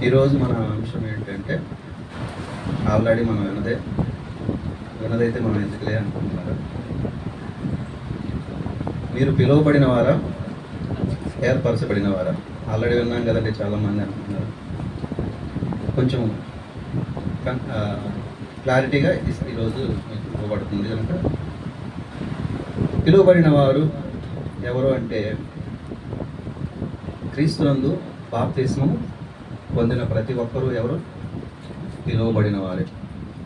ఈరోజు మన అంశం ఏంటంటే, ఆల్రెడీ మనం వినదైతే మనం ఎందుకులే అనుకుంటున్నారు. మీరు పిలువబడిన వారా, ఏర్పరచబడిన వారా? ఆల్రెడీ విన్నాం కదండి, చాలామంది అనుకుంటున్నారు. కొంచెం క్లారిటీగా ఈరోజు మీకు ఇవ్వబడుతుంది కనుక, పిలువబడిన వారు ఎవరు అంటే, క్రీస్తునందు బాప్తిస్మము పొందిన ప్రతి ఒక్కరూ ఎవరు? పిలువబడిన వారే.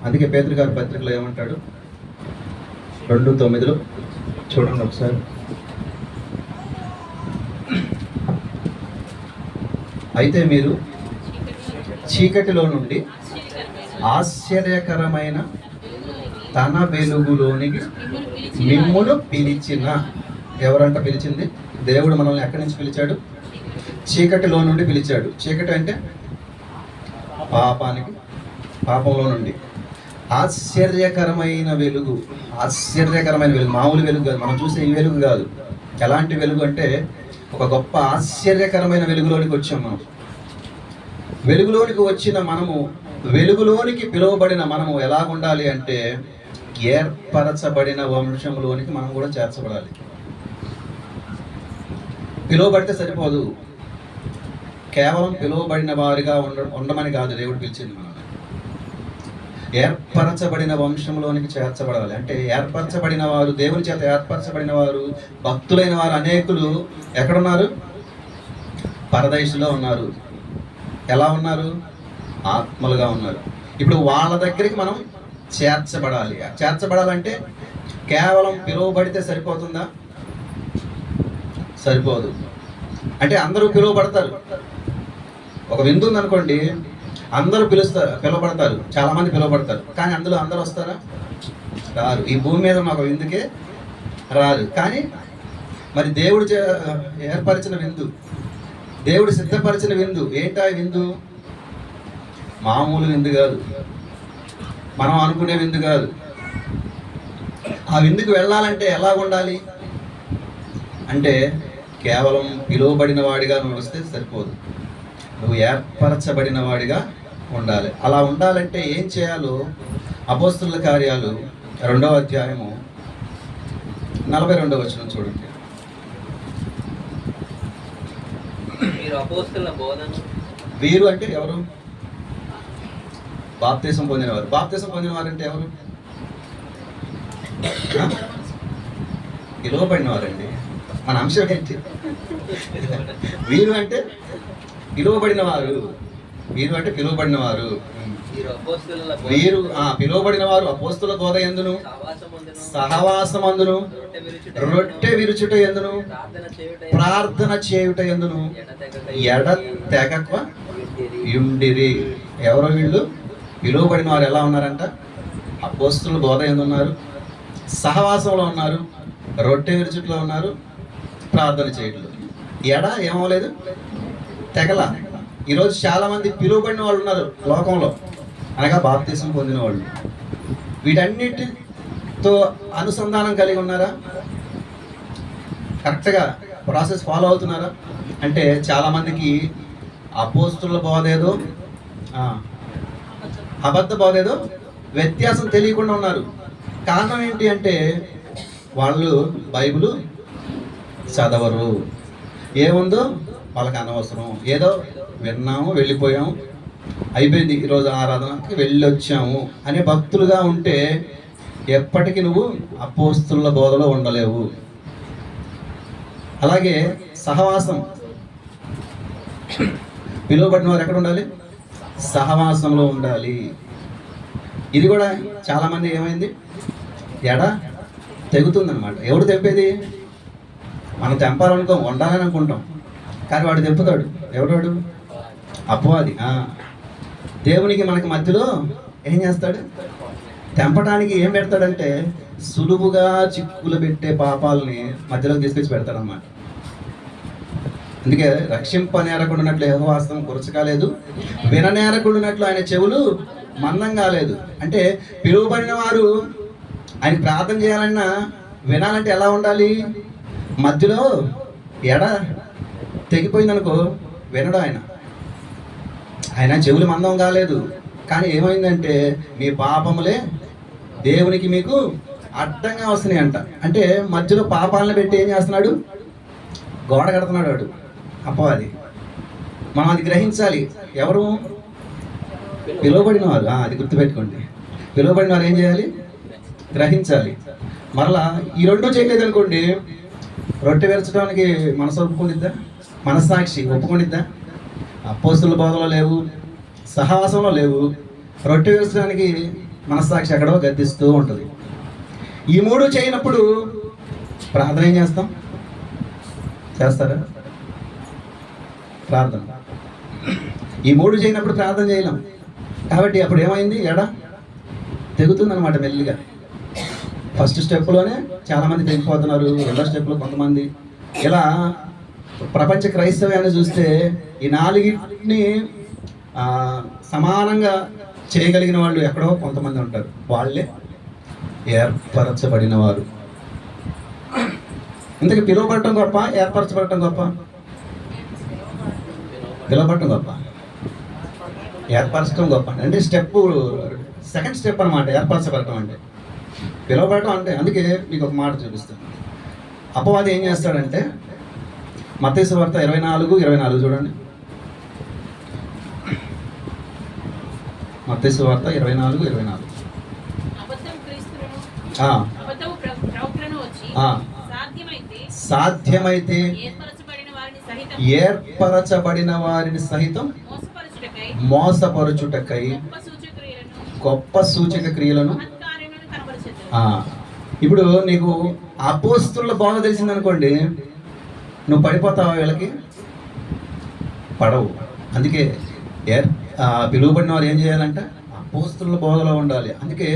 అందుకే పేతురు గారి పత్రికలో ఏమంటాడు? 2:9 చూడండి ఒకసారి. అయితే మీరు చీకటిలో నుండి ఆశ్చర్యకరమైన తన వెలుగులోనికి మిమ్మును పిలిచిన. ఎవరంట పిలిచింది? దేవుడు మనల్ని ఎక్కడి నుంచి పిలిచాడు? చీకటిలో నుండి పిలిచాడు. చీకటి అంటే పాపంలో నుండి ఆశ్చర్యకరమైన వెలుగు. ఆశ్చర్యకరమైన వెలుగు, మామూలు వెలుగు కాదు, మనం చూసే ఈ వెలుగు కాదు. ఎలాంటి వెలుగు అంటే, ఒక గొప్ప ఆశ్చర్యకరమైన వెలుగులోనికి వచ్చాం మనం. వెలుగులోనికి వచ్చిన మనము, వెలుగులోనికి పిలువబడిన మనము ఎలా ఉండాలి అంటే, ఏర్పరచబడిన వంశంలోనికి మనం కూడా చేర్చబడాలి. పిలువబడితే సరిపోదు. కేవలం పిలువబడిన వారిగా ఉండమని కాదు దేవుడు పిలిచింది మనం. ఏర్పరచబడిన వంశంలోనికి చేర్చబడాలి. అంటే ఏర్పరచబడిన వారు, దేవుని చేత ఏర్పరచబడిన వారు, భక్తులైన వారు అనేకులు ఎక్కడున్నారు? పరదైసులో ఉన్నారు. ఎలా ఉన్నారు? ఆత్మలుగా ఉన్నారు. ఇప్పుడు వాళ్ళ దగ్గరికి మనం చేర్చబడాలి. చేర్చబడాలంటే కేవలం పిలువబడితే సరిపోతుందా? సరిపోదు. అంటే అందరూ పిలువబడతారు. ఒక విందు ఉందనుకోండి, అందరూ పిలువబడతారు, చాలామంది పిలువబడతారు. కానీ అందులో అందరూ వస్తారా? రారు. ఈ భూమి మీద ఒక విందుకే రారు. కానీ మరి దేవుడు ఏర్పరిచిన విందు, దేవుడు సిద్ధపరిచిన విందు ఏంటా? విందు మామూలు విందు కాదు, మనం అనుకునే విందు కాదు. ఆ విందుకు వెళ్ళాలంటే ఎలా ఉండాలి అంటే, కేవలం పిలువబడిన వాడిగా నువ్వు వస్తే సరిపోదు, నువ్వు ఏర్పరచబడిన వాడిగా ఉండాలి. అలా ఉండాలంటే ఏం చేయాలో అపోస్తలుల కార్యాలు 2వ అధ్యాయము 42వ వచనం చూడండి. వీరు అంటే ఎవరు? బాప్తిసం పొందినవారు. బాప్తిసం పొందినవారు అంటే ఎవరు? పిలువబడినవారండి. మన అంశం ఏంటి? వీరు అంటే పిలువబడిన వారు. వీరు అంటే పిలువబడిన వారు. వీరు పిలువబడిన వారు అపోస్తుల బోధ ఎందును, సహవాసమందును, రొట్టె విరుచుట ఎందును, ప్రార్థన చేయుట ఎందును ఎడతెగక యుండిరి. ఎవరో వీళ్ళు? పిలువబడిన వారు. ఎలా ఉన్నారంట? అపోస్తుల బోధ ఎందున్నారు, సహవాసంలో ఉన్నారు, రొట్టె విరుచుట్లో ఉన్నారు, ప్రార్థన చేయట్లు. ఏమవలేదు? తెగల. ఈరోజు చాలామంది పిలువబడిన వాళ్ళు ఉన్నారు లోకంలో, అనగా బాప్తిసం పొందిన వాళ్ళు. వీటన్నిటితో అనుసంధానం కలిగి ఉన్నారా? కరెక్ట్గా ప్రాసెస్ ఫాలో అవుతున్నారా? అంటే చాలామందికి అపోస్తుల బోధ ఏదో, అబద్ధ బోధ ఏదో వ్యత్యాసం తెలియకుండా ఉన్నారు. కారణం ఏంటి అంటే, వాళ్ళు బైబిల్ చదవరు. ఏముందో వాళ్ళకి అనవసరం. ఏదో విన్నాము, వెళ్ళిపోయాము, అయిపోయింది, ఈరోజు ఆరాధనకి వెళ్ళొచ్చాము అనే భక్తులుగా ఉంటే ఎప్పటికీ నువ్వు అపోస్తుల బోధలో ఉండలేవు. అలాగే సహవాసం, పిలువబడిన వారు ఎక్కడ ఉండాలి? సహవాసంలో ఉండాలి. ఇది కూడా చాలామంది ఏమైంది? తెగుతుందనమాట. ఎవడు తెంపేది? మనం తెంపాలనుకోం, ఉండాలని అనుకుంటాం, కానీ వాడు తెంపుతాడు. ఎవడాడు? అపవాది. దేవునికి మనకి మధ్యలో ఏం చేస్తాడు? తెంపడానికి ఏం పెడతాడంటే, సులువుగా చిక్కులు పెట్టే పాపాలని మధ్యలోకి తీసుకొచ్చి పెడతాడనమాట. అందుకే రక్షింపనేరకుండానట్లు యెహోవా హస్తం కురచకాలేదు, విననేరకుండానట్లు ఆయన చెవులు మందం కాలేదు. అంటే పిలువబడిన వారు ఆయన ప్రార్థన చేయాలన్నా, వినాలంటే ఎలా ఉండాలి? మధ్యలో తెగిపోయిందనుకో వినడు ఆయన. ఆయన చెవులు మందం కాలేదు, కానీ ఏమైందంటే మీ పాపములే దేవునికి మీకు అడ్డంగా వస్తున్నాయి అంట. అంటే మధ్యలో పాపాలను పెట్టి ఏం చేస్తున్నాడు? గోడ కడుతున్నాడు వాడు, అపవాది. మనం అది గ్రహించాలి. ఎవరు? పిలువబడిన వారు. అది గుర్తుపెట్టుకోండి. పిలువబడిన వారు ఏం చేయాలి? గ్రహించాలి. మరలా ఈ రెండు చేయలేదు అనుకోండి, రొట్టె విరచడానికి మనసు ఒప్పుಕೊಂಡಿద్దా? మనస్సాక్షి ఒప్పుಕೊಂಡಿద్దా? అపోస్తుల బోధలో లేవు, సహవాసంలో లేవు. రొట్టె విరచడానికి మనస్సాక్షి ఎక్కడో గద్దిస్తూ ఉంటుంది. ఈ మూడు చేయనప్పుడు ప్రార్థన ఏం చేస్తాం? చేస్తారా ప్రార్థన? ఈ మూడు చేయనప్పుడు ప్రార్థన చేయలేం. కాబట్టి అప్పుడు ఏమైంది? ఎడ తెగుతుందన్నమాట మెల్లిగా. ఫస్ట్ స్టెప్లోనే చాలామంది తెగిపోతున్నారు, రెండో స్టెప్లో కొంతమంది. ఇలా ప్రపంచ క్రైస్తవ్యాన్ని చూస్తే ఈ నాలుగిటిని సమానంగా చేయగలిగిన వాళ్ళు ఎక్కడో కొంతమంది ఉంటారు. వాళ్ళే ఏర్పరచబడిన వారు. ఇంతకీ పిలువబడటం గొప్ప, ఏర్పరచబడటం గొప్ప? పిలువబడటం గొప్ప, ఏర్పరచడం గొప్ప. అంటే సెకండ్ స్టెప్ అనమాట ఏర్పరచబడటం అంటే. పిలువబడటం అంటే, అందుకే మీకు ఒక మాట చూపిస్తాను. అపవాది ఏం చేస్తాడంటే, మత్తయి సువార్త 24 చూడండి. మత్తయి సువార్త 24 సాధ్యమైతే ఏర్పరచబడిన వారిని సహితం మోసపరచుటకై గొప్ప సూచక క్రియలను. ఇప్పుడు నీకు అపోస్తుల బోధ తెలిసిందనుకోండి, నువ్వు పడిపోతావా? వీళ్ళకి పడవు. అందుకే పిలువబడిన వారు ఏం చేయాలంటే అపోస్తుల బోధలో ఉండాలి. అందుకే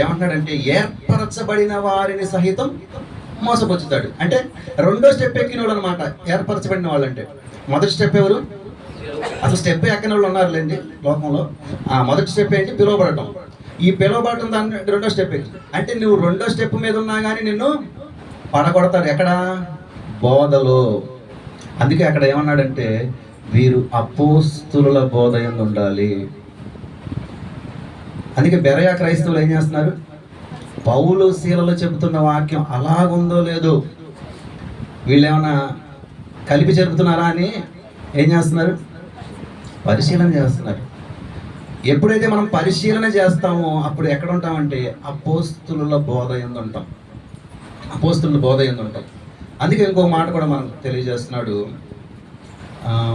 ఏమంటున్నాడంటే ఏర్పరచబడిన వారిని సహితం మోసపరుచుతాడు. అంటే రెండో స్టెప్ ఎక్కినోడు అనమాట ఏర్పరచబడిన వాళ్ళు అంటే. మొదటి స్టెప్ ఎవరు? అసలు స్టెప్ ఎక్కని వాళ్ళు ఉన్నారులేండి లోకంలో. మొదటి స్టెప్ ఏంటి? పిలువబడటం. ఈ పిలువబడటం దాన్ని రెండో స్టెప్ ఎక్కి. అంటే నువ్వు రెండో స్టెప్ మీద ఉన్నా కానీ నిన్ను పడగొడతారు. ఎక్కడ? బోధలో. అందుకే అక్కడ ఏమన్నాడంటే వీరు అపోస్తుల బోధ యందు ఉండాలి. అందుకే బెరయా క్రైస్తవులు ఏం చేస్తున్నారు? పౌలు శీలలో చెబుతున్న వాక్యం అలాగుందో లేదో, వీళ్ళు ఏమైనా కలిపి చెబుతున్నారా అని ఏం చేస్తున్నారు? పరిశీలన చేస్తున్నారు. ఎప్పుడైతే మనం పరిశీలన చేస్తామో అప్పుడు ఎక్కడ ఉంటామంటే అపోస్తుల బోధ యందు ఉంటాం. అపోస్తుల బోధ యందు ఉంటాం. అందుకే ఇంకో మాట కూడా మనం తెలియజేస్తున్నాడు.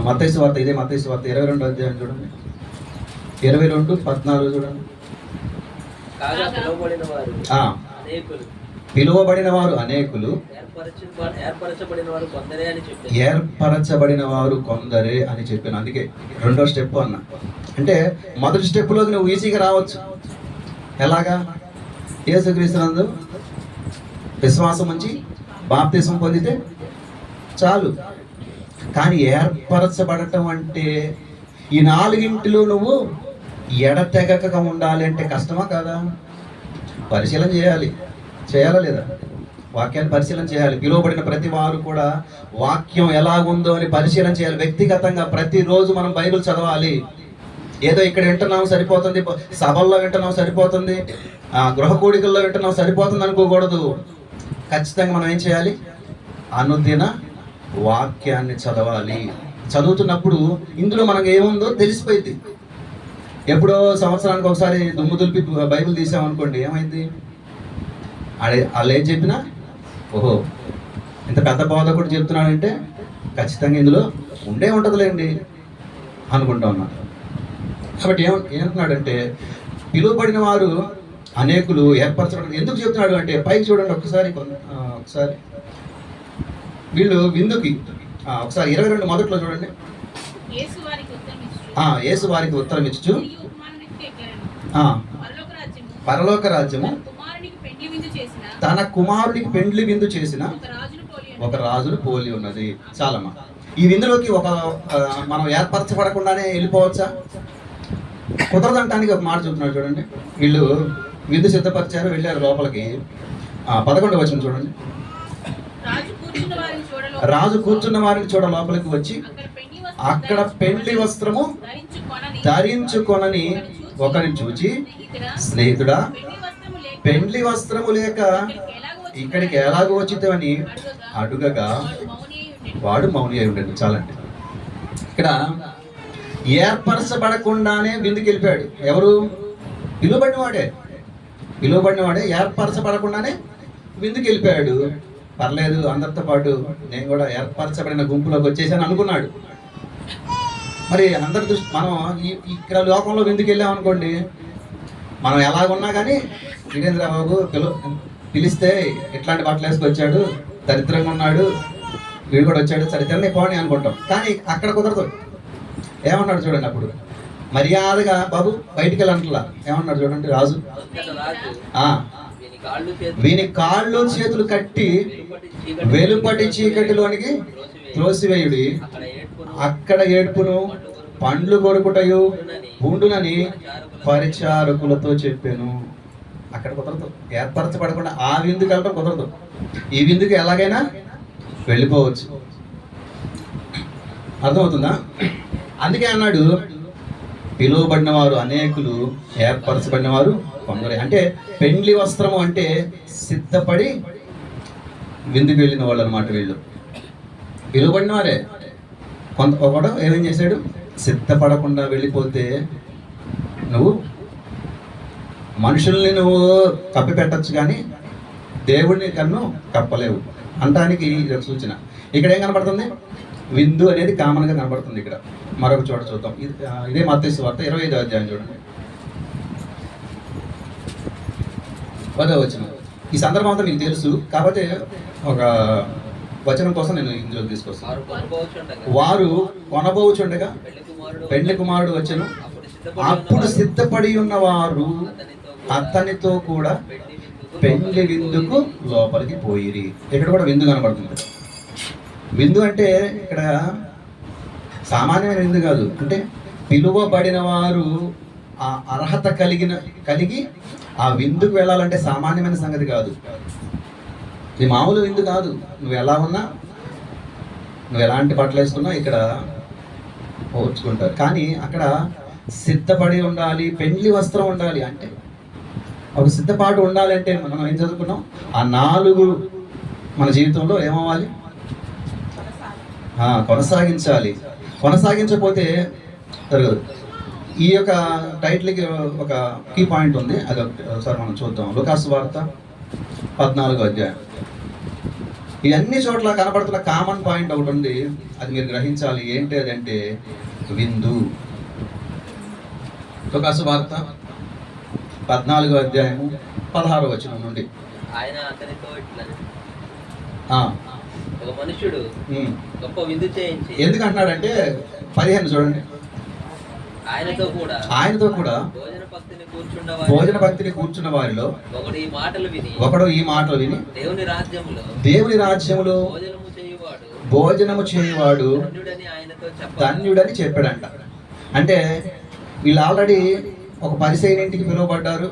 మత్తయి సువార్త, ఇదే మత్తయి సువార్త 22వ అధ్యాయం చూడండి. 22:14 చూడండి. పిలువబడిన వారు అనేకులు, ఏర్పరచబడిన వారు కొందరే అని చెప్పాను. అందుకే రెండో స్టెప్ అన్న. అంటే మొదటి స్టెప్లోకి నువ్వు ఈజీగా రావచ్చు. ఎలాగా? యేసుక్రీస్తునందు విశ్వాసం ఉంచి బాప్తిసం పొందితే చాలు. కానీ ఏర్పరచబడటం అంటే ఈ నాలుగింటిలో నువ్వు ఎడతెగక ఉండాలి అంటే కష్టమా కాదా? పరిశీలన చేయాలా లేదా? వాక్యాన్ని పరిశీలన చేయాలి. పిలువబడిన ప్రతి వారు కూడా వాక్యం ఎలాగుందో అని పరిశీలన చేయాలి. వ్యక్తిగతంగా ప్రతిరోజు మనం బైబిల్ చదవాలి. ఏదో ఇక్కడ వింటున్నాం సరిపోతుంది, సభల్లో వింటున్నాం సరిపోతుంది, గృహ కూడికల్లో వింటున్నాం సరిపోతుంది అనుకోకూడదు. ఖచ్చితంగా మనం ఏం చేయాలి? అనుదిన వాక్యాన్ని చదవాలి. చదువుతున్నప్పుడు ఇందులో మనకు ఏముందో తెలిసిపోయింది. ఎప్పుడో సంవత్సరానికి ఒకసారి దుమ్ము దులిపి బైబిల్ తీసామనుకోండి, ఏమైంది? వాళ్ళు ఏం చెప్పినా ఓహో ఇంత పెద్ద బోధకుడు చెప్తున్నాడంటే ఖచ్చితంగా ఇందులో ఉండే ఉంటుందిలేండి అనుకుంటా ఉన్నాను. కాబట్టి ఏమంటున్నాడంటే పిలువబడిన వారు అనేకులు, ఏర్పరచడం ఎందుకు చెప్తున్నాడు అంటే పైకి చూడండి ఒకసారి. వీళ్ళు విందుకి ఒకసారి 22 మొదట్లో చూడండి. యేసు వారికి ఉత్తరం ఇచ్చు పరలోక రాజ్యము తన కుమారుడికి పెండ్లి విందు చేసిన ఒక రాజును పోలి ఉన్నది. చాలమ్మా. ఈ విందులోకి మనం ఏర్పరచబడకుండానే వెళ్ళిపోవచ్చా? కుదరదంటానికి ఒక మాట చెప్తున్నాడు చూడండి. వీళ్ళు విందు సిద్ధపరిచారు, వెళ్ళారు లోపలికి. 11వ వచనం చూడండి. రాజు కూర్చున్న వారిని చూడ లోపలికి వచ్చి అక్కడ పెండ్లి వస్త్రము ధరించుకొనని ఒకరిని చూచి, స్నేహితుడా, పెండ్లి వస్త్రము లేక ఇక్కడికి ఎలాగో వచ్చితేవని అడుగగా వాడు మౌని అయి ఉండడు. చాలండి. ఇక్కడ ఏర్పరచబడకుండానే విందుకు వెళ్ళిపోయాడు. ఎవరు? పిలువబడినవాడే ఏర్పరచబడకుండానే విందుకు వెళ్ళిపోయాడు. పర్లేదు, అందరితో పాటు నేను కూడా ఏర్పరచబడిన గుంపులోకి వచ్చేసాను అనుకున్నాడు. మరి అందరి దృష్టి మనం ఇక్కడ లోకంలో విందుకు వెళ్ళామనుకోండి, మనం ఎలాగున్నా కానీ వీరేంద్రబాబు పిలిస్తే ఇట్లాంటి బట్టలు వేసుకొచ్చాడు, దరిద్రంగా ఉన్నాడు, వీడు కూడా వచ్చాడు, సరితనే పోనీ అనుకుంటాం. కానీ అక్కడ కుదరదు. ఏమన్నాడు చూడండి, అప్పుడు మర్యాదగా బాబు బయటికి వెళ్ళంటలా ఏమన్నాడు చూడండి రాజు, వీని కాళ్ళు చేతులు కట్టి వెలుపటి చీకటిలోనికి త్రోసివేయుడి, అక్కడ ఏడ్పును పండ్లు కొరుకుటయు ఉండునని పరిచారకులతో చెప్పాను. అక్కడ కుదరదు, ఏర్పరచబడకుండా ఆ విందుకు వెళ్ళడం కుదరదు. ఈ విందుకు ఎలాగైనా వెళ్ళిపోవచ్చు. అర్థమవుతుందా? అందుకే అన్నాడు, పిలువబడిన వారు అనేకులు, ఏర్పరచబడిన వారు కొందరే. అంటే పెండ్లి వస్త్రము అంటే సిద్ధపడి విందుకు వెళ్ళిన వాళ్ళు అన్నమాట. వీళ్ళు పిలువబడిన వారే. ఒకడు ఏమేం చేశాడు? సిద్ధపడకుండా వెళ్ళిపోతే నువ్వు మనుషుల్ని నువ్వు కప్పి పెట్టచ్చు, కానీ దేవుడిని కన్ను కప్పలేవు అంటానికి ఇది ఒక సూచన. ఇక్కడ ఏం కనబడుతుంది? విందు అనేది కామన్గా కనబడుతుంది. ఇక్కడ మరొక చోట చూద్దాం. ఇదే మత్తయి సువార్త 25వ అధ్యాయం చూడండి, 10వ వచనం. ఈ సందర్భం అంతా మీకు తెలుసు, కాకపోతే ఒక వచనం కోసం నేను ఇందులో తీసుకొస్తాను. వారు కొనబోచుండగా పెండ్లి కుమారుడు వచ్చెను, అప్పుడు సిద్ధపడి ఉన్నవారు అతనితో కూడా పెండ్లి విందుకు లోపలికి పోయిరి. ఇక్కడ కూడా విందు కనబడుతుంది. విందు అంటే ఇక్కడ సామాన్యమైన విందు కాదు. అంటే పిలువబడిన వారు ఆ అర్హత కలిగి ఆ విందుకు వెళ్ళాలంటే సామాన్యమైన సంగతి కాదు. ఇది మామూలు విందు కాదు. నువ్వు ఎలా ఉన్నా, నువ్వు ఎలాంటి బట్టలు వేసుకున్నా ఇక్కడ ఓర్చుకుంటారు. కానీ అక్కడ సిద్ధపడి ఉండాలి, పెండ్లి వస్త్రం ఉండాలి. అంటే ఒక సిద్ధపాటు ఉండాలంటే మనం ఏం చదువుకున్నాం? ఆ 4 మన జీవితంలో ఏమవ్వాలి? కొనసాగించాలి. కొనసాగించకపోతే జరగదు. ఈ యొక్క టైటిల్కి ఒక కీ పాయింట్ ఉంది, అది ఒకసారి మనం చూద్దాం. లూకాసు వార్త 14వ అధ్యాయం. ఈ అన్ని చోట్ల కనబడుతున్న కామన్ పాయింట్ ఒకటి ఉంది, అది మీరు గ్రహించాలి. ఏంటి అదంటే విందు. లూకాసు వార్త 14వ అధ్యాయము 16వ వచనం నుండి. ఆయన అతనితో ఇట్లని, ఒక మనుషుడు గొప్ప విందు చేయించి. ఎందుకు అంటున్నాడంటే 15 చూడండి. ఆయనతో కూడా భోజన భక్తిని కూర్చున్న వారిలో ఒకడు ఈ మాటలు విని దేవుని రాజ్యములో భోజనము చేయువాడు ధన్యుడని చెప్పాడంట. అంటే వీళ్ళు ఆల్రెడీ ఒక పరిసయ్యుని ఇంటికి పిలువబడ్డారు,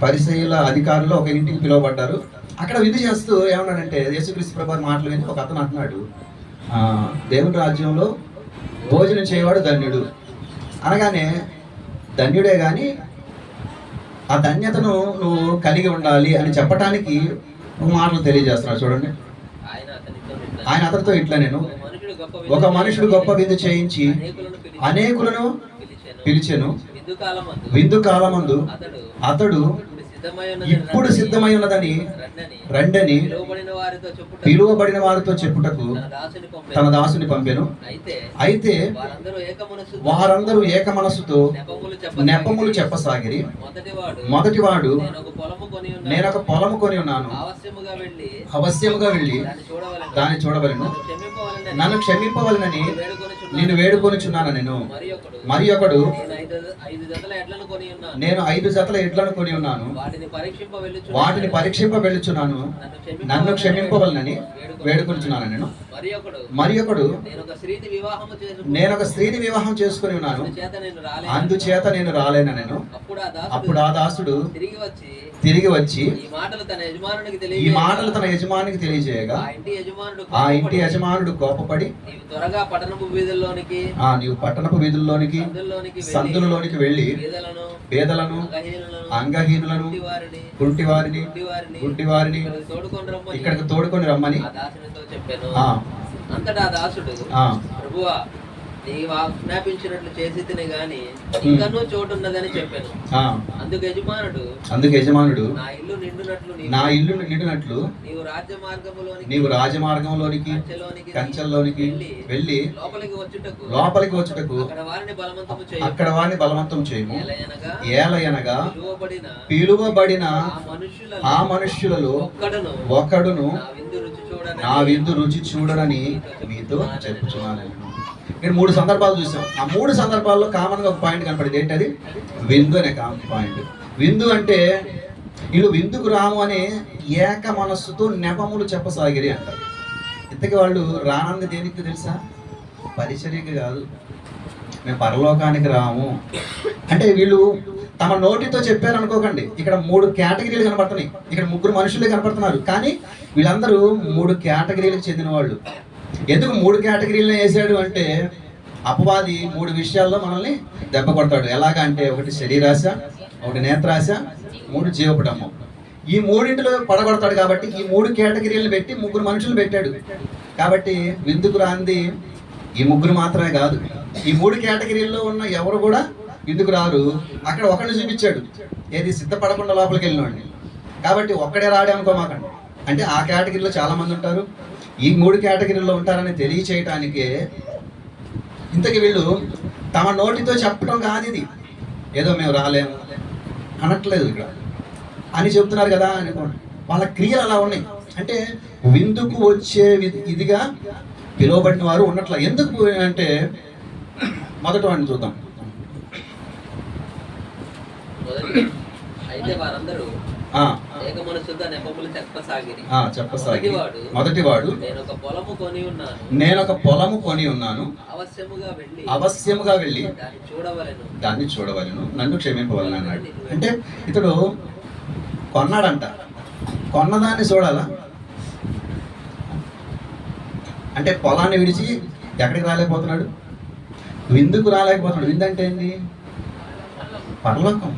పరిసయ్యుల అధికారులు ఒక ఇంటికి పిలువబడ్డారు. అక్కడ విధి చేస్తూ ఏమన్నాడంటే, యేసుక్రీస్తు ప్రభు మాటలు విని ఒక అతను అంటున్నాడు, దేవుని రాజ్యంలో భోజనం చేయవాడు ధన్యుడు అనగానే, ధన్యుడే కానీ ఆ ధన్యతను నువ్వు కలిగి ఉండాలి అని చెప్పటానికి మాటలు తెలియజేస్తున్నాడు. చూడండి, ఆయన అతనితో ఇట్లా, నేను ఒక మనుషుడు గొప్ప విందు చేయించి అనేకులను పిలిచెను, విందు కాలమందు అతడు ఇప్పుడు సిద్ధమై ఉన్నదని రండని పిలువబడిన వారితో చెప్పుటకు తన దాసుని పంపెను. అయితే వారందరూ ఏక మనస్సుతో నెపములు చెప్పసాగిరి. మొదటివాడు, నేను ఒక పొలము కొని ఉన్నాను, అవశ్యముగా వెళ్ళి దాన్ని చూడవలెను, నన్ను క్షమింపవలనని నేను వేడుకొనిచున్నాను. నేను మరి ఒకడు, నేను 5 జతల ఎడ్లను కొని ఉన్నాను, వాటిని పరీక్షింప వెళ్ళుచున్నాను, నన్ను క్షమింపవలనని వేడుకొనిచున్నాను. నేను మరి ఒకడు, నేను ఒక స్త్రీని వివాహం చేసుకుని ఉన్నాను, అందుచేత నేను రాలేను. నేను అప్పుడు ఆ దాసుడు తిరిగి వచ్చి ఈ మాటలు తన యజమానునికి తెలియజేయగా ఆ ఇంటి యజమానుడు కోపపడి నీవు త్వరగా పట్టణపు వీధుల్లోనికి నీవు పట్టణపు వీధుల్లోనికి సందులలోనికి వెళ్ళి పేదలను అంగహీనులను కుంటివారిని గుడ్డివారిని ఇక్కడికి తోడుకొని రమ్మని చెప్పాను. అంతటా దాసుడు ప్రభువా నీవు ఆజ్ఞాపించినట్లు చేసి తిని గాని ఇంకనూ చోటున్నదని చెప్పాను. అందుకు యజమానుడు నా ఇల్లు నిండునట్లు నీవు రాజమార్గంలోనికి కంచెల్లోనికి వెళ్ళి లోపలికి వచ్చుటకు అక్కడ వారిని బలవంతం చేయము. ఏలయనగా పిలువబడిన ఆ మనుష్యులలో ఒకడును నా విందు రుచి చూడనని మీతో చెప్పుచున్నాను. ఇక్కడ 3 సందర్భాలు చూసాం. ఆ 3 సందర్భాల్లో కామన్ గా ఒక పాయింట్ కనపడింది. ఏంటది? విందు అనే పాయింట్. విందు అంటే వీళ్ళు విందుకు రాము అనే ఏక మనస్సుతో నెపములు చెప్పసాగిరి అంటారు. ఇంతకీ వాళ్ళు రానంది దేనికి తెలుసా? పరిచర్యకి కాదు, మేము పరలోకానికి రాము అంటే వీళ్ళు తమ నోటితో చెప్పారు అనుకోకండి. ఇక్కడ 3 కేటగిరీలు కనపడుతున్నాయి. ఇక్కడ 3 మనుషులే కనపడుతున్నారు, కానీ వీళ్ళందరూ 3 కేటగిరీలకు చెందిన వాళ్ళు. ఎందుకు 3 కేటగిరీలను వేసాడు అంటే అపవాది 3 విషయాల్లో మనల్ని దెబ్బ కొడతాడు. ఎలాగా అంటే, ఒకటి శరీరాశ, ఒకటి నేత్రాశ, 3 జీవపడము. ఈ 3 పడగొడతాడు. కాబట్టి ఈ 3 కేటగిరీలను పెట్టి 3 మనుషులు పెట్టాడు. కాబట్టి విందుకు రాంది ఈ 3 మాత్రమే కాదు, ఈ 3 కేటగిరీల్లో ఉన్న ఎవరు కూడా విందుకు రారు. అక్కడ ఒకరిని చూపించాడు, ఏది సిద్ధపడకుండా లోపలికి వెళ్ళినవాడిని. కాబట్టి ఒక్కడే రాడే అనుకోమాకండి. అంటే ఆ కేటగిరీలో చాలా మంది ఉంటారు, ఈ 3 కేటగిరీలో ఉంటారని తెలియచేయటానికే ఇంతకీ వీళ్ళు తమ నోటితో చెప్పడం కాదు, ఇది ఏదో మేము రాలేము అనట్లేదు ఇక్కడ అని చెప్తున్నారు కదా అనుకోండి. వాళ్ళ క్రియలు అలా ఉన్నాయి. అంటే విందుకు వచ్చే ఇదిగా పిలువబడిన వారు ఉన్నట్ల. ఎందుకు అంటే మొదటి వాడిని చూద్దాం. మొదటివాడు నేను ఒక పొలము కొని ఉన్నాను, అవశ్యముగా వెళ్ళి దాన్ని చూడవలను, నన్ను క్షమింపవలను అన్నాడు. అంటే ఇతడు కొన్నాడంట, కొన్నదాన్ని చూడాలా? అంటే పొలాన్ని విడిచి ఎక్కడికి రాలేకపోతున్నాడు? విందుకు రాలేకపోతున్నాడు. విందు అంటే ఏంటి? పరలోకం.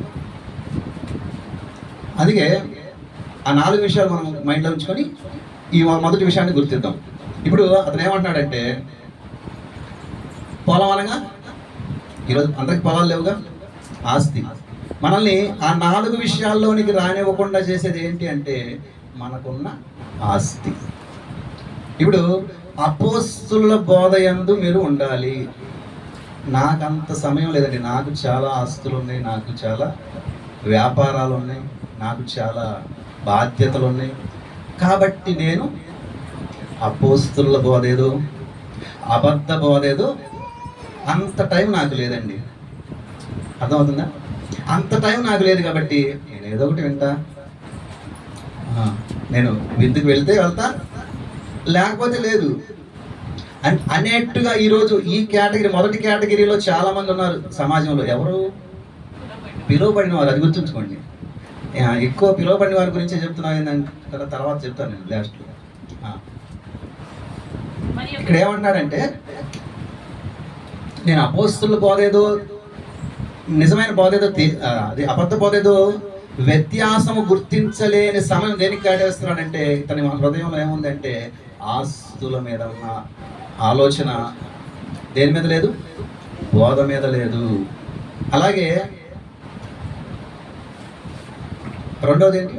అందుకే ఆ 4 విషయాలు మనం మైండ్లో ఉంచుకొని ఈ మొదటి విషయాన్ని గుర్తిద్దాం. ఇప్పుడు అతను ఏమంటున్నాడంటే, పొలం అనగా ఈరోజు అందరికి పొలాలు లేవుగా, ఆస్తి. మనల్ని ఆ 4 విషయాల్లోనికి రానివ్వకుండా చేసేది ఏంటి అంటే మనకున్న ఆస్తి. ఇప్పుడు అపోస్తుల బోధయందు మీరు ఉండాలి. నాకంత సమయం లేదండి, నాకు చాలా ఆస్తులు ఉన్నాయి, నాకు చాలా వ్యాపారాలు ఉన్నాయి, నాకు చాలా బాధ్యతలు ఉన్నాయి. కాబట్టి నేను అపోస్తుల బోధేదో అబద్ధ బోధేదో అంత టైం నాకు లేదండి. అర్థమవుతుందా? అంత టైం నాకు లేదు. కాబట్టి నేను ఏదో ఒకటి వింటా, నేను విందుకు వెళ్తే వెళ్తా, లేకపోతే లేదు అనేట్టుగా ఈరోజు ఈ కేటగిరీ, మొదటి కేటగిరీలో చాలా మంది ఉన్నారు సమాజంలో. ఎవరు? పిలువబడిన వారు. అది గుర్తుంచుకోండి. ఎక్కువ పిలువబడిన వారి గురించే చెప్తున్నా, ఏంటంటే తర్వాత చెప్తాను నేను లాస్ట్లో. ఇక్కడ ఏమంటున్నాడంటే, నేను అపోస్తుల బోధేదో నిజమైన బోధేదో అది అబద్ధ బోధేదో వ్యత్యాసము గుర్తించలేని సమయం దేనికి కేటాయిస్తున్నాడంటే, తన హృదయంలో ఏముందంటే ఆస్తుల మీద ఉన్న ఆలోచన దేని మీద లేదు? బోధ మీద లేదు. అలాగే రెండోది ఏంటి?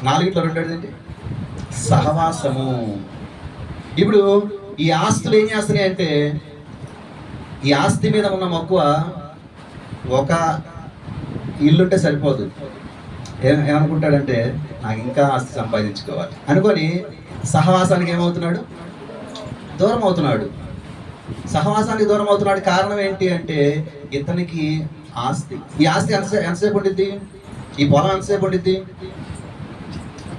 4 రెండోది ఏంటి? సహవాసము. ఇప్పుడు ఈ ఆస్తులు ఏం చేస్తున్నాయి అంటే, ఈ ఆస్తి మీద ఉన్న మక్కువ ఒక ఇల్లుంటే సరిపోదు. ఏమనుకుంటాడంటే, నాకు ఇంకా ఆస్తి సంపాదించుకోవాలి అనుకొని సహవాసానికి ఏమవుతున్నాడు? దూరం అవుతున్నాడు. సహవాసానికి దూరం అవుతున్నాడు. కారణం ఏంటి అంటే, ఇతనికి ఆస్తి. ఈ ఆస్తి ఎంతసేపు ఉండిద్ది? ఈ పొలం ఎంతసేపు ఉండిద్ది?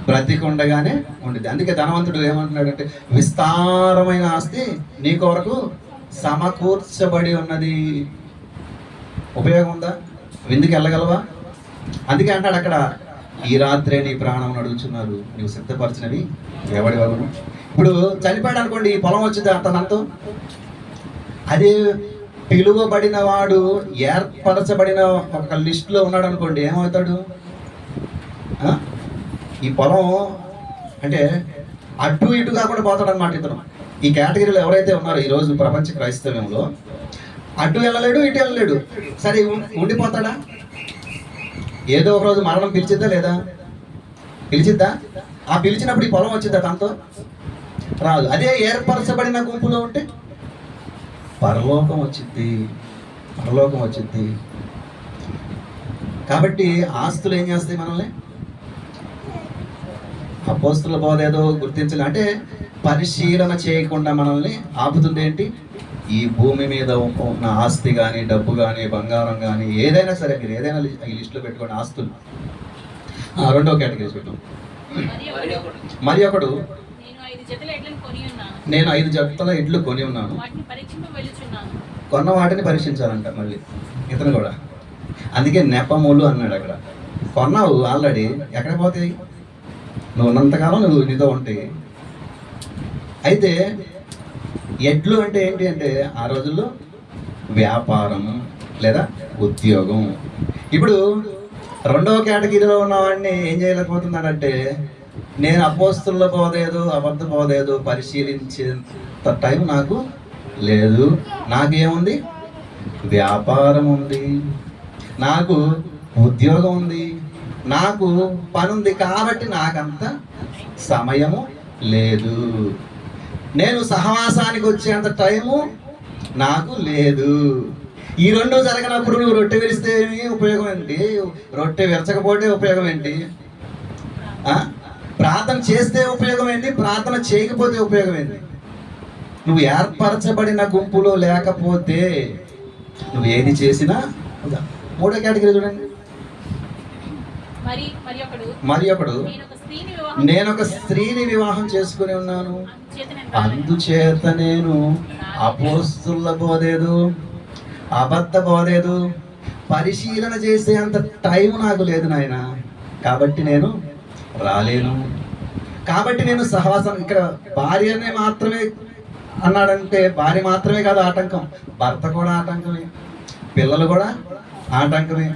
బ్రతికుండగానే ఉండిద్ది. అందుకే ధనవంతుడు ఏమంటున్నాడంటే, విస్తారమైన ఆస్తి నీ కొరకు సమకూర్చబడి ఉన్నది. ఉపయోగం ఉందా? విందుకు వెళ్ళగలవా? అందుకే అంటాడు అక్కడ, ఈ రాత్రే నీ ప్రాణం అడుగుతున్నారు, నువ్వు సిద్ధపరచినవి ఎవడి వలన? ఇప్పుడు చనిపోయాడు అనుకోండి, ఈ పొలం వచ్చింది అతనంతో. అదే పిలువబడిన వాడు ఏర్పరచబడిన ఒక లిస్టులో ఉన్నాడు అనుకోండి, ఏమవుతాడు? ఈ పొలం అంటే అటు ఇటు కాకుండా పోతాడు అనమాట ఇతను. ఈ కేటగిరీలో ఎవరైతే ఉన్నారో ఈరోజు ప్రపంచ క్రైస్తవ్యంలో, అటు వెళ్ళలేడు ఇటు వెళ్ళలేడు, సరే ఉండిపోతాడా? ఏదో ఒక రోజు మరణం పిలిచిద్దా లేదా? పిలిచిద్దా? ఆ పిలిచినప్పుడు ఈ పొలం వచ్చిద్దా తనతో? రాదు. అదే ఏర్పరచబడిన గుంపులో ఉంటే పరలోకం వచ్చింది, పరలోకం వచ్చింది. కాబట్టి ఆస్తులు ఏం చేస్తాయి మనల్ని? అపోస్తుల బోధ ఏదో గుర్తించాలి అంటే పరిశీలన చేయకుండా మనల్ని ఆపుతుంది ఏంటి? ఈ భూమి మీద ఉన్న ఆస్తి కానీ, డబ్బు కానీ, బంగారం కానీ, ఏదైనా సరే మీరు ఏదైనా ఈ లిస్టులో పెట్టుకోండి ఆస్తులు. రెండవ కేటగిరీ చూద్దాం. మరి ఒకడు, నేను 5 జతల ఎడ్లు కొని ఉన్నాను, కొన్న వాటిని పరీక్షించాలంట మళ్ళీ ఇతను కూడా. అందుకే నెపములు అన్నాడు అక్కడ. కొన్నావు ఆల్రెడీ, ఎక్కడ పోతాయి? నువ్వు ఉన్నంతకాలం నువ్వు నీతో ఉంటాయి. అయితే ఎడ్లు అంటే ఏంటి అంటే ఆ రోజుల్లో వ్యాపారం లేదా ఉద్యోగం. ఇప్పుడు రెండవ కేటగిరీలో ఉన్నవాడిని ఏం చేయలేకపోతున్నాడంటే, నేను అపోస్తుల బోధేదో అబద్ధ బోధేదో పరిశీలించేంత టైం నాకు లేదు. నాకేముంది? వ్యాపారం ఉంది, నాకు ఉద్యోగం ఉంది, నాకు పని ఉంది, కాబట్టి నాకంత సమయము లేదు. నేను సహవాసానికి వచ్చేంత టైము నాకు లేదు. ఈ రెండు జరగనప్పుడు నువ్వు రొట్టె విరిస్తే ఉపయోగం ఏంటి? రొట్టె విరచకపోతే ఉపయోగం ఏంటి? ప్రార్థన చేస్తే ఉపయోగం ఏంటి? ప్రార్థన చేయకపోతే ఉపయోగం ఏంటి? నువ్వు ఏర్పరచబడిన గుంపులో లేకపోతే నువ్వు ఏది చేసినా. మూడో కేటగిరీ చూడండి. మరి ఒకడు, నేను ఒక స్త్రీని వివాహం చేసుకుని ఉన్నాను, అందుచేత నేను అపోస్తుల బోధేదు అబద్ధ బోధేదు పరిశీలన చేసే అంత టైం నాకు లేదు నాయన, కాబట్టి నేను రాలేను. కాబట్టి నేను సహవాసం. ఇక్కడ భార్యనే మాత్రమే అన్నాడంటే భార్య మాత్రమే కాదు ఆటంకం, భర్త కూడా ఆటంకమే, పిల్లలు కూడా ఆటంకమే,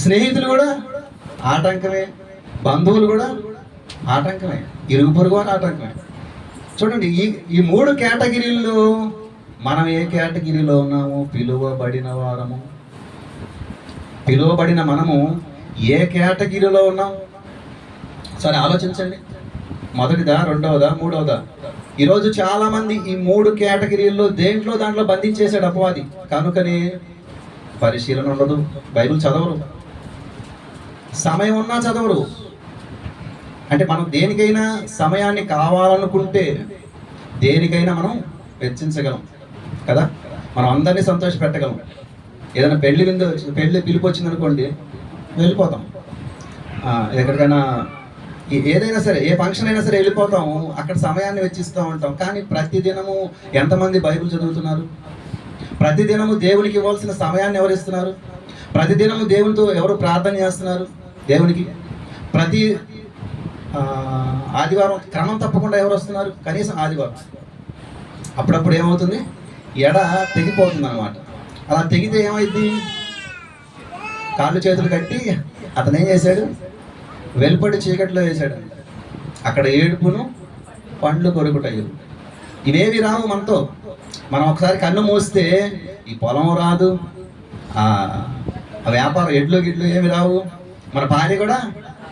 స్నేహితులు కూడా ఆటంకమే, బంధువులు కూడా ఆటంకమే, ఇరుగు పొరుగు వారు ఆటంకమే. చూడండి, ఈ 3 కేటగిరీల్లో మనం ఏ కేటగిరీలో ఉన్నాము? పిలువబడిన వారము. పిలువబడిన మనము ఏ కేటగిరీలో ఉన్నాం? సరే ఆలోచించండి. మొదటిదా, రెండవదా, మూడవదా? ఈరోజు చాలా మంది ఈ 3 కేటగిరీల్లో దాంట్లో బంధించేశాడు అపవాది. కనుకనే పరిశీలన ఉండదు, బైబిల్ చదవరు, సమయం ఉన్నా చదవరు. అంటే మనం దేనికైనా సమయాన్ని కావాలనుకుంటే దేనికైనా మనం వెచ్చించగలం కదా. మనం అందరినీ సంతోష పెట్టగలం. ఏదైనా పెళ్లి పిలుపు వచ్చిందనుకోండి, వెళ్ళిపోతాం. ఎక్కడికైనా ఏదైనా సరే, ఏ ఫంక్షన్ అయినా సరే వెళ్ళిపోతాము, అక్కడ సమయాన్ని వెచ్చిస్తూ ఉంటాం. కానీ ప్రతిదినము ఎంతమంది బైబిల్ చదువుతున్నారు? ప్రతిదినము దేవునికి ఇవ్వాల్సిన సమయాన్ని ఎవరు ఇస్తున్నారు? ప్రతిదినము దేవునితో ఎవరు ప్రార్థన చేస్తున్నారు? దేవునికి ప్రతి ఆదివారం క్రమం తప్పకుండా ఎవరు వస్తున్నారు? కనీసం ఆదివారం. అప్పుడప్పుడు ఏమవుతుంది? ఎడ తెగిపోతుంది అనమాట. అలా తెగితే ఏమైంది? కాళ్ళు చేతులు కట్టి అతను ఏం చేశాడు? వెలుపటి చీకట్లో వేశాడు. అక్కడ ఏడుపును పండ్లు కొరుకుటయ్యు. ఇవేవి రావు మనతో. మనం ఒకసారి కన్ను మూస్తే ఈ పొలం రాదు, ఆ వ్యాపారం ఎడ్లు గిడ్లు ఏమి రావు, మన భార్య కూడా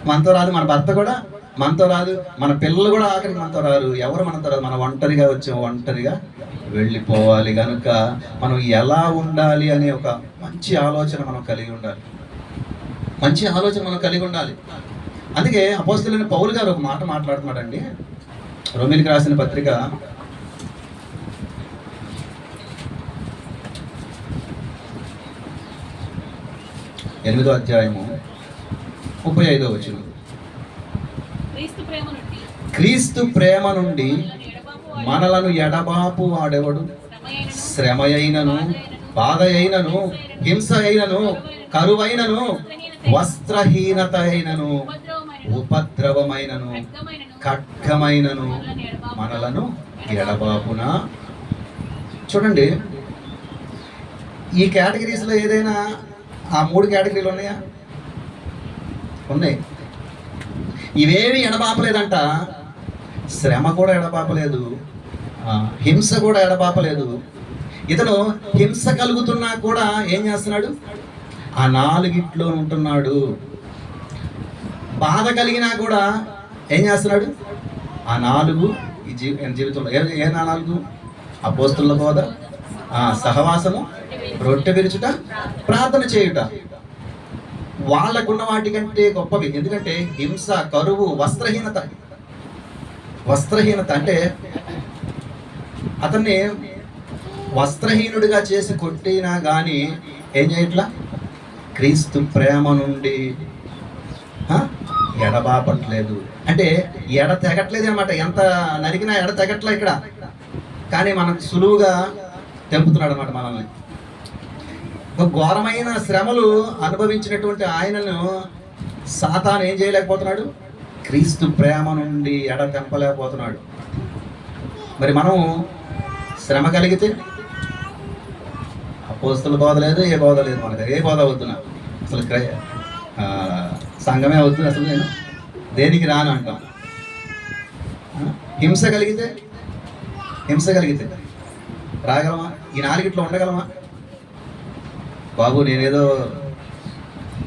మనతో రాదు, మన భర్త కూడా మనతో రాదు, మన పిల్లలు కూడా ఆఖరికి మనతో రారు. ఎవరు మనతో రాదు. మనం ఒంటరిగా వచ్చాము, ఒంటరిగా వెళ్ళిపోవాలి. కనుక మనం ఎలా ఉండాలి అనే ఒక మంచి ఆలోచన మనం కలిగి ఉండాలి. మంచి ఆలోచన మనం కలిగి ఉండాలి. అందుకే అపోస్తలుడైన పౌలు గారు ఒక మాట మాట్లాడుతున్నాడండి. రోమీయులకు రాసిన పత్రిక 8వ అధ్యాయము 35వ వచనం. క్రీస్తు ప్రేమ నుండి మనలను ఎడబాపు వాడెవడు? శ్రమ అయినను, బాధ అయినను, హింస అయినను, కరువైనను, వస్త్రహీనత అయినను ఉపద్రవమైనను ఖడ్గమైనను మనలను ఎడబాపున. చూడండి, ఈ కేటగిరీస్లో ఏదైనా ఆ 3 కేటగిరీలు ఉన్నాయా? ఉన్నాయి. ఇవేవి ఎడబాపలేదంట. శ్రమ కూడా ఎడబాపలేదు, హింస కూడా ఎడబాపలేదు. ఇతను హింస కలుగుతున్నా కూడా ఏం చేస్తున్నాడు? ఆ 4 ఉంటున్నాడు. బాధ కలిగినా కూడా ఏం చేస్తున్నాడు? ఆ 4 ఈ జీవితంలో ఏ 4? అపోస్తుల బోధ, సహవాసము, రొట్టె విరుచుట, ప్రార్థన చేయుట. వాళ్ళకున్న వాటికంటే గొప్పవి. ఎందుకంటే హింస, కరువు, వస్త్రహీనత అంటే అతన్ని వస్త్రహీనుడిగా చేసి కొట్టినా కానీ ఏం చేయట్లా? క్రీస్తు ప్రేమ నుండి ఎడబాపట్లేదు. అంటే ఎడ తెగట్లేదు అనమాట. ఎంత నరికినా ఎడ తెగట్లా ఇక్కడ. కానీ మనకు సులువుగా తెంపుతున్నాడు అనమాట మనల్ని. ఘోరమైన శ్రమలు అనుభవించినటువంటి ఆయనను సాతాను ఏం చేయలేకపోతున్నాడు? క్రీస్తు ప్రేమ నుండి ఎడ తెంపలేకపోతున్నాడు. మరి మనం శ్రమ కలిగితే అపోస్తల బోధ లేదు, ఏ బోధ లేదు మనకు. ఏ బోధ వద్దునా అసలు, సంఘమే వద్దు, అసలు నేను దేనికి రాను అంటాం. హింస కలిగితే రాగలమా? ఈ 4 ఉండగలమా? బాబు నేనేదో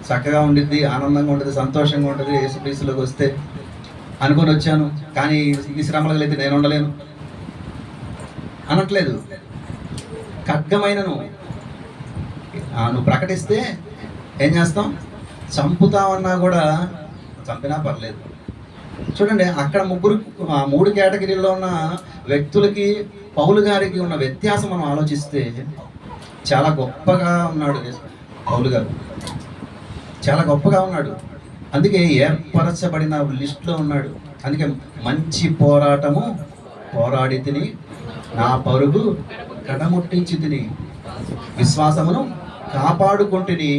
చక్కగా ఉండిద్ది, ఆనందంగా ఉంటుంది, సంతోషంగా ఉంటుంది, యేసుక్రీస్తులోకి వస్తే అనుకొని వచ్చాను, కానీ ఈ శ్రమలు కలిగితే నేను ఉండలేను అనట్లేదు. ఖడ్గమైనను నువ్వు ప్రకటిస్తే ఏం చేస్తాం? చంపుతామన్నా కూడా చంపినా పర్లేదు. చూడండి, అక్కడ 3 కేటగిరీల్లో ఉన్న వ్యక్తులకి పౌలు గారికి ఉన్న వ్యత్యాసం మనం ఆలోచిస్తే చాలా గొప్పగా ఉన్నాడు పౌలు గారు. చాలా గొప్పగా ఉన్నాడు. అందుకే ఏర్పరచబడిన లిస్టులో ఉన్నాడు. అందుకే మంచి పోరాటము పోరాడి తిని, నా పరుగు కడముట్టించి తిని, విశ్వాసమును కాపాడుకుంటుని,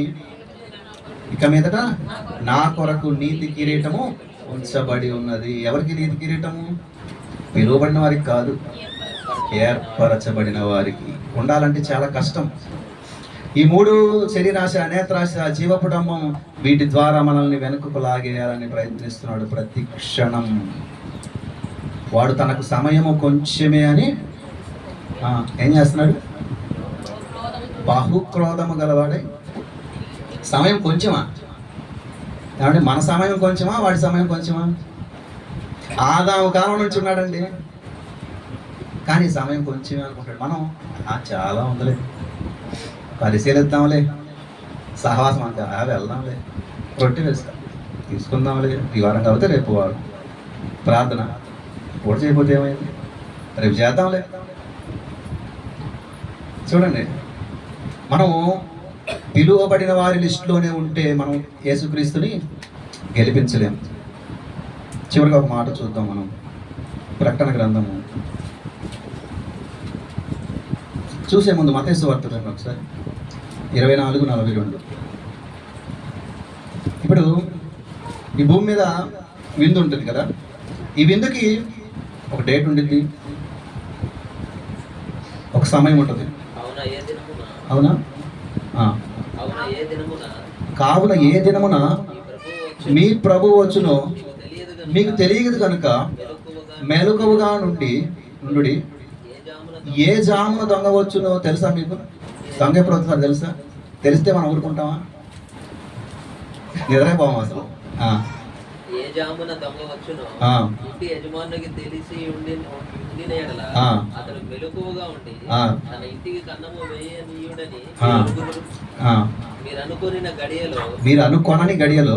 ఇక మీదట నా కొరకు నీతి కిరీటము ఉంచబడి ఉన్నది. ఎవరికి నీతి కిరీటము? పిలువబడిన వారికి కాదు, ఏర్పరచబడిన వారికి. ఉండాలంటే చాలా కష్టం. ఈ 3 శరీరాశ, నేత్రాశ, జీవపుటంబం, వీటి ద్వారా మనల్ని వెనుకకు లాగేయాలని ప్రయత్నిస్తున్నాడు ప్రతి క్షణం. వాడు తనకు సమయము కొంచెమే అని ఏం చేస్తున్నాడు? బహుక్రోధము గలవాడే. సమయం కొంచెమా? కాబట్టి మన సమయం కొంచెమా, వాడి సమయం కొంచెమా? ఆదాము కాలం నుంచి ఉన్నాడండి, కానీ సమయం కొంచెమే అనుకుంటాడు. మనం చాలా ఉందిలే, పరిశీలిద్దాంలే, సహవాసం అంతా వెళ్దాంలే, రొట్టె వేస్తాం, తీసుకుందాంలే, ఈ వారం కాబట్టి రేపు వారం ప్రార్థన పూట చేయకపోతే ఏమైంది, రేపు చేద్దాంలే. చూడండి, మనము పిలువబడిన వారి లిస్టులోనే ఉంటే మనం యేసుక్రీస్తుని గెలిపించలేము. చివరిగా ఒక మాట చూద్దాం. మనం ప్రకటన గ్రంథము చూసే ముందు మత్తయి సువార్త చూడండి ఒకసారి, 24:42. ఇప్పుడు ఈ భూమి మీద విందు ఉంటుంది కదా, ఈ విందుకి ఒక డేట్ ఉంటుంది, ఒక సమయం ఉంటుంది. అవునా? కావున ఏ దినమున మీ ప్రభు వచ్చునో మీకు తెలియదు కనుక మెలకువగా నుండి ఏ జామున దొంగ వచ్చునో తెలుసా మీకు? దొంగ ఎప్పుడు వస్తున్నారు తెలుసా? తెలిస్తే మనం ఊరుకుంటామా? నిద్రైపోము అసలు. ఏ జామున దొంగ వచ్చునో ఇంటి యజమానునికి తెలిసి ఉండిన యెడల అతడు మెలకువగా ఉండి తన ఇంటికి కన్నము వేయనీయుడని మీరు అనుకొనని గడియలో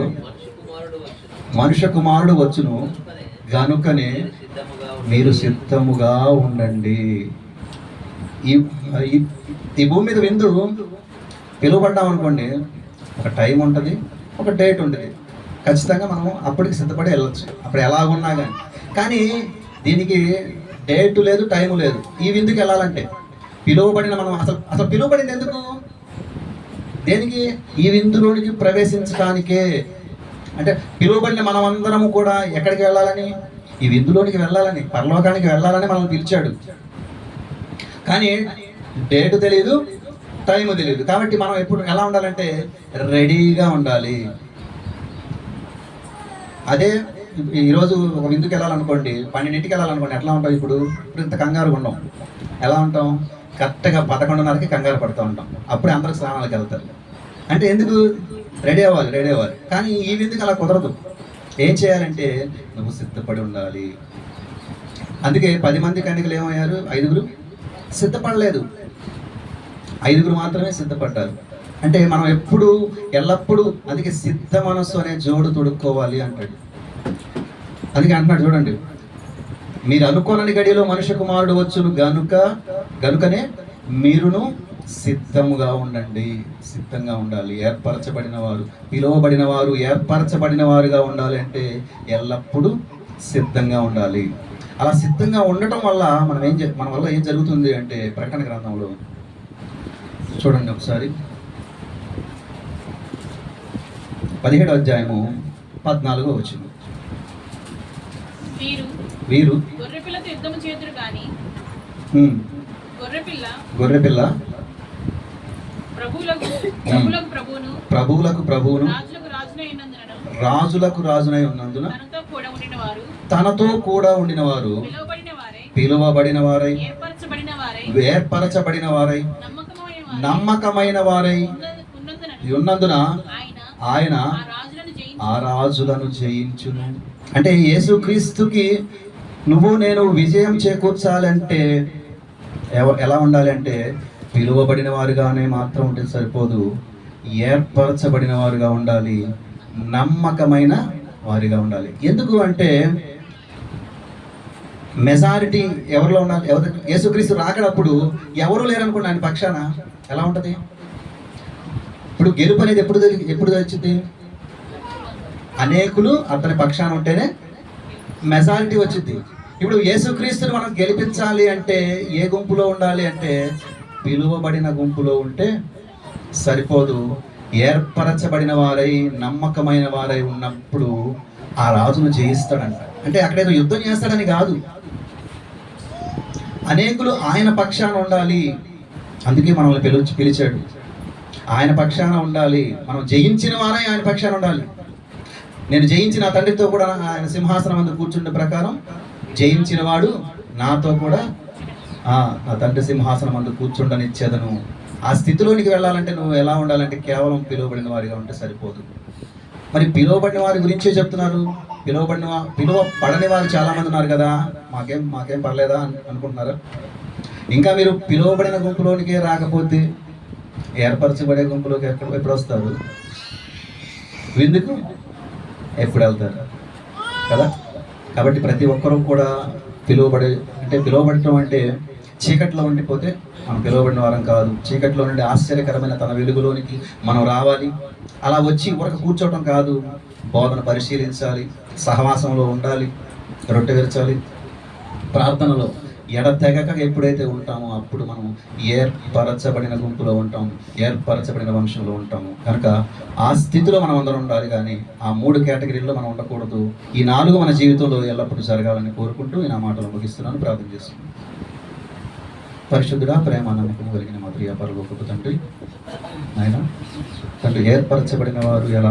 మనుష్య కుమారుడు వచ్చును గనుకనే మీరు సిద్ధముగా ఉండండి. ఈ భూమి మీద విందు పిలువబడ్డాం అనుకోండి, ఒక టైం ఉంటుంది, ఒక డేట్ ఉంటుంది. ఖచ్చితంగా మనం అప్పటికి సిద్ధపడి వెళ్ళొచ్చు, అప్పుడు ఎలాగున్నా కానీ దీనికి డేటు లేదు, టైము లేదు. ఈ విందుకి వెళ్ళాలంటే పిలువబడిన మనం అసలు పిలువబడింది ఎందుకు? దేనికి? ఈ విందులోనికి ప్రవేశించడానికే. అంటే పిలువబడిన మనం అందరము కూడా ఎక్కడికి వెళ్ళాలని? ఈ విందులోనికి వెళ్ళాలని, పరలోకానికి వెళ్ళాలని మనల్ని పిలిచాడు. కానీ డేటు తెలియదు, టైము తెలియదు. కాబట్టి మనం ఎప్పుడు ఎలా ఉండాలంటే రెడీగా ఉండాలి. అదే ఈరోజు ఒక విందుకు వెళ్ళాలనుకోండి, 12ంటికి వెళ్ళాలనుకోండి, ఎట్లా ఉంటాం? ఇప్పుడు ఇంత కంగారుగా ఉండం. ఎలా ఉంటాం? కరెక్ట్గా 11:30కి కంగారు పడుతూ ఉంటాం. అప్పుడే అందరూ స్నానాలకు వెళ్తారు. అంటే ఎందుకు? రెడీ అవ్వాలి. కానీ ఈ విందుకు అలా కుదరదు. ఏం చేయాలంటే నువ్వు సిద్ధపడి ఉండాలి. అందుకే 10 మంది కన్యకలు ఏమయ్యారు? 5గురు సిద్ధపడలేదు, 5గురు మాత్రమే సిద్ధపడ్డారు. అంటే మనం ఎల్లప్పుడూ అందుకే సిద్ధ మనస్సు అనే జోడు తొడుక్కోవాలి అంటాడు. అందుకే అంటున్నాడు చూడండి, మీరు అనుకోనని గడియలో మనుష్య కుమారుడు వచ్చును గనుకనే మీరును సిద్ధంగా ఉండాలి. ఏర్పరచబడిన వారు, పిలువబడిన వారు, ఏర్పరచబడిన వారుగా ఉండాలి. అంటే ఎల్లప్పుడూ సిద్ధంగా ఉండాలి. అలా సిద్ధంగా ఉండటం వల్ల మన వల్ల ఏం జరుగుతుంది అంటే, ప్రకటన గ్రంథంలో చూడండి ఒకసారి, 17వ అధ్యాయము 14వ వచనం. వీరు గొర్రెపిల్లతో యుద్ధము చేతురు గాని గొర్రెపిల్ల ప్రభువులకు ప్రభువును రాజులకు రాజునై ఉన్నందున తనతో కూడా ఉండిన వారు పిలువబడిన వారై ఏర్పరచబడిన వారై నమ్మకమైన వారై ఉన్నందున ఆయన ఆ రాజులను జయించును. అంటే యేసుక్రీస్తుకి నువ్వు నేను విజయం చేకూర్చాలంటే ఎలా ఉండాలి అంటే, పిలువబడిన వారుగానే మాత్రం ఉంటే సరిపోదు, ఏర్పరచబడిన వారుగా ఉండాలి, నమ్మకమైన వారిగా ఉండాలి. ఎందుకు అంటే మెజారిటీ ఎవరిలో ఉండాలి? యేసుక్రీస్తు రాకడప్పుడు ఎవరు లేరనుకోండి ఆయన పక్షాన ఎలా ఉంటుంది? ఇప్పుడు గెలుపు అనేది ఎప్పుడు వచ్చింది? అనేకులు అతని పక్షాన ఉంటేనే మెజారిటీ వచ్చింది. ఇప్పుడు యేసుక్రీస్తుని మనం గెలిపించాలి అంటే ఏ గుంపులో ఉండాలి అంటే, పిలువబడిన గుంపులో ఉంటే సరిపోదు, ఏర్పరచబడిన వారై నమ్మకమైన వారై ఉన్నప్పుడు ఆ రాజును జయిస్తాడంట. అంటే అక్కడేదో యుద్ధం చేస్తాడని కాదు, అనేకులు ఆయన పక్షాన ఉండాలి. అందుకే మనల్ని పిలిచాడు. ఆయన పక్షాన ఉండాలి, మనం జయించిన వారై ఆయన పక్షాన ఉండాలి. నేను జయించిన తండ్రితో కూడా ఆయన సింహాసనం ముందు కూర్చుండే ప్రకారం జయించిన వాడు నాతో కూడా నా తండ్రి సింహాసనం ముందు కూర్చుండనిచ్చేదను. ఆ స్థితిలోనికి వెళ్ళాలంటే నువ్వు ఎలా ఉండాలంటే కేవలం పిలువబడిన వారిగా ఉంటే సరిపోదు. మరి పిలువబడిన వారి గురించే చెప్తున్నారు. పిలువబడని వారు చాలా మంది ఉన్నారు కదా, మాకేం పర్లేదా అనుకుంటున్నారా? ఇంకా మీరు పిలువబడిన గుంపులోనికే రాకపోతే ఏర్పరచబడే గుంపులోకి ఎప్పుడు వస్తారు? విందుకు ఎప్పుడు వెళ్తారు కదా? కాబట్టి ప్రతి ఒక్కరూ కూడా పిలువబడటం అంటే చీకట్లో ఉండిపోతే మనం పిలువబడిన వారం కాదు. చీకట్లో నుండి ఆశ్చర్యకరమైన తన వెలుగులోనికి మనం రావాలి. అలా వచ్చి ఊరక కూర్చోవటం కాదు, బోధన పరిశీలించాలి, సహవాసంలో ఉండాలి, రొట్టె విరచాలి, ప్రార్థనలో ఎడతెగక ఎప్పుడైతే ఉంటామో అప్పుడు మనం ఏర్పరచబడిన గుంపులో ఉంటాం, ఏర్పరచబడిన వంశంలో ఉంటాము. కనుక ఆ స్థితిలో మనం అందరం ఉండాలి. కానీ ఆ 3 కేటగిరీల్లో మనం ఉండకూడదు. ఈ 4 మన జీవితంలో ఎల్లప్పుడూ జరగాలని కోరుకుంటూ ఈ నా మాటలు ముగిస్తున్నాను. ప్రార్థన చేస్తున్నాను. పరిశుద్ధుడా, ప్రేమ, నమ్మకం కలిగిన మా ప్రియ పరలోకపు తండ్రి, ఆయన తండ్రి, ఏర్పరచబడిన వారు ఎలా